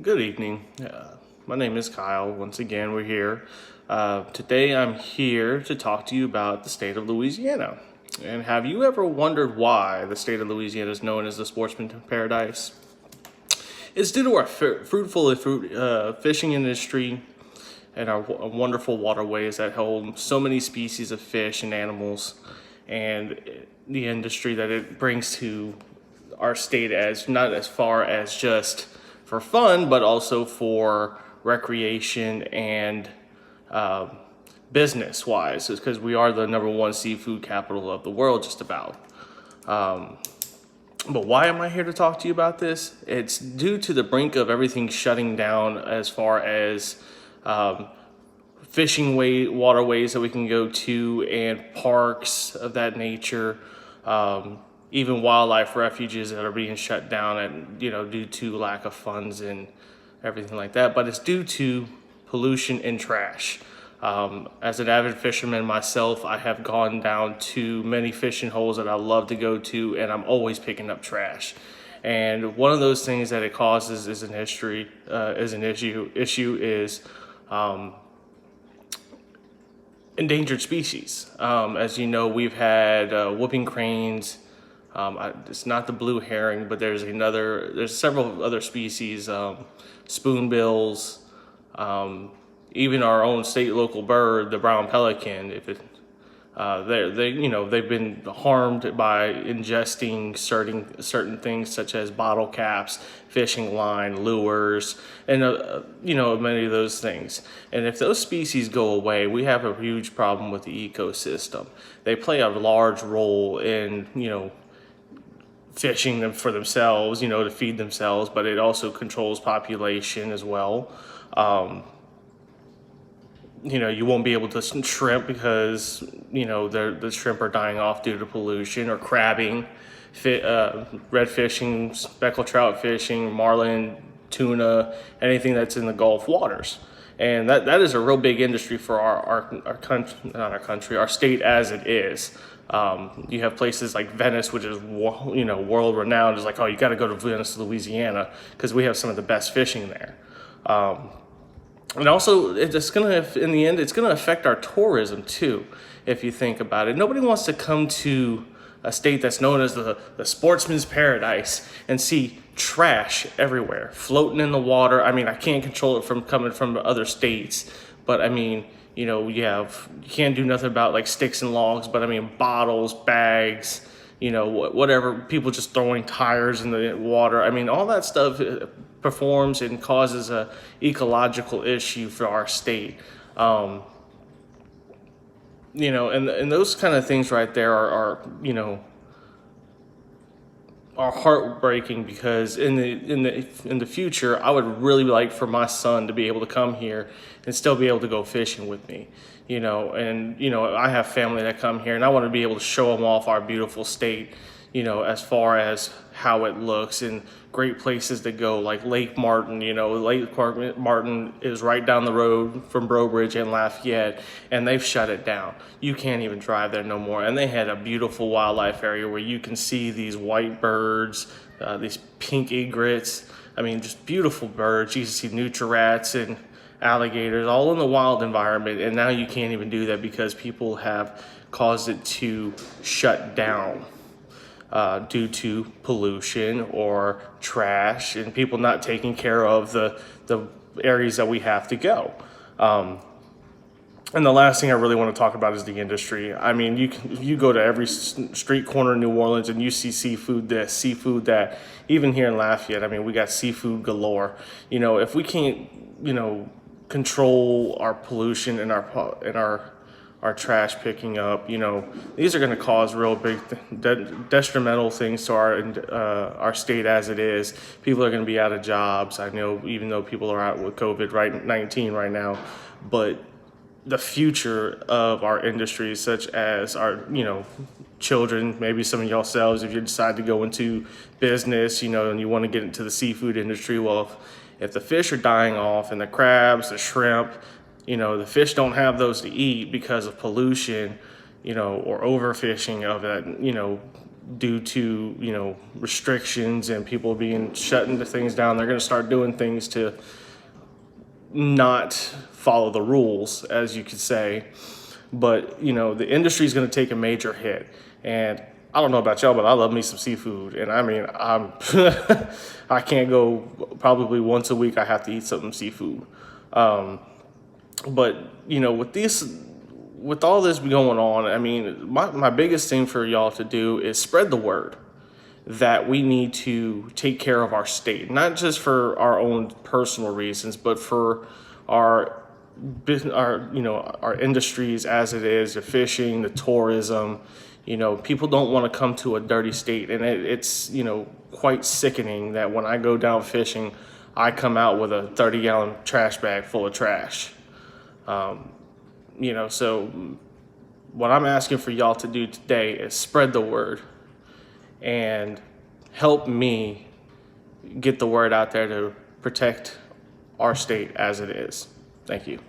Good evening. My name is Kyle. Once again, we're here. Today, I'm here to talk to you about the state of Louisiana. And have you ever wondered why the state of Louisiana is known as the sportsman paradise? It's due to our fruitful fishing industry and our wonderful waterways that hold so many species of fish and animals, and the industry that it brings to our state, as not as far as just for fun, but also for recreation and business wise, because we are the number one seafood capital of the world, just about. But why am I here to talk to you about this? It's due to the brink of everything shutting down as far as waterways that we can go to, and parks of that nature. Even wildlife refuges that are being shut down, and due to lack of funds and everything like that. But it's due to pollution and trash. As an avid fisherman myself, I have gone down to many fishing holes that I love to go to, and I'm always picking up trash. And one of those things that it causes is an issue is endangered species. As you know, we've had whooping cranes. It's not the blue herring, but there's several other species, spoonbills, even our own state local bird, the brown pelican. They've been harmed by ingesting certain things such as bottle caps, fishing line, lures, and many of those things. And if those species go away, we have a huge problem with the ecosystem. They play a large role in fishing them for themselves, to feed themselves, but it also controls population as well. You won't be able to shrimp because, the shrimp are dying off due to pollution, or crabbing, red fishing, speckled trout fishing, marlin, tuna, anything that's in the Gulf waters. And that is a real big industry for our country, not our country, our state as it is. You have places like Venice, which is world renowned. It's like, oh, you got to go to Venice, Louisiana, because we have some of the best fishing there. And also, in the end, it's gonna affect our tourism too. If you think about it, nobody wants to come to a state that's known as the sportsman's paradise and see trash everywhere, floating in the water. I mean, I can't control it from coming from other states, but I mean, you can't do nothing about like sticks and logs, but I mean, bottles, bags, whatever, people just throwing tires in the water. I mean, all that stuff performs and causes a ecological issue for our state. And those kind of things right there are heartbreaking, because in the future, I would really like for my son to be able to come here and still be able to go fishing with me. I have family that come here, and I want to be able to show them off our beautiful state, as far as how it looks, and great places to go, like Lake Martin. Lake Martin is right down the road from Breaux Bridge and Lafayette, and they've shut it down. You can't even drive there no more. And they had a beautiful wildlife area where you can see these white birds, these pink egrets. I mean, just beautiful birds. You can see nutria rats and alligators all in the wild environment, and now you can't even do that because people have caused it to shut down due to pollution or trash, and people not taking care of the areas that we have to go. And the last thing I really want to talk about is the industry. I mean, you go to every street corner in New Orleans and you see seafood this, seafood that. Even here in Lafayette, I mean, we got seafood galore. If we can't, control our pollution and our trash picking up, these are going to cause real big detrimental things to our state as it is. People are going to be out of jobs. I know, even though people are out with COVID-19 right now, but the future of our industry, such as our, children, maybe some of yourselves, if you decide to go into business, and you want to get into the seafood industry, well, if the fish are dying off, and the crabs, the shrimp, the fish don't have those to eat because of pollution, or overfishing of that, due to, you know, restrictions and people being shutting the things down, they're going to start doing things to not follow the rules, as you could say. But, you know, the industry is going to take a major hit. And I don't know about y'all, but I love me some seafood. And I mean, I can't go probably once a week. I have to eat some seafood. But, you know, with all this going on, I mean, my biggest thing for y'all to do is spread the word that we need to take care of our state, not just for our own personal reasons, but for our business, our industries as it is, the fishing, the tourism. You know, people don't want to come to a dirty state, and it's, you know, quite sickening that when I go down fishing, I come out with a 30-gallon trash bag full of trash. You know, so what I'm asking for y'all to do today is spread the word and help me get the word out there to protect our state as it is. Thank you.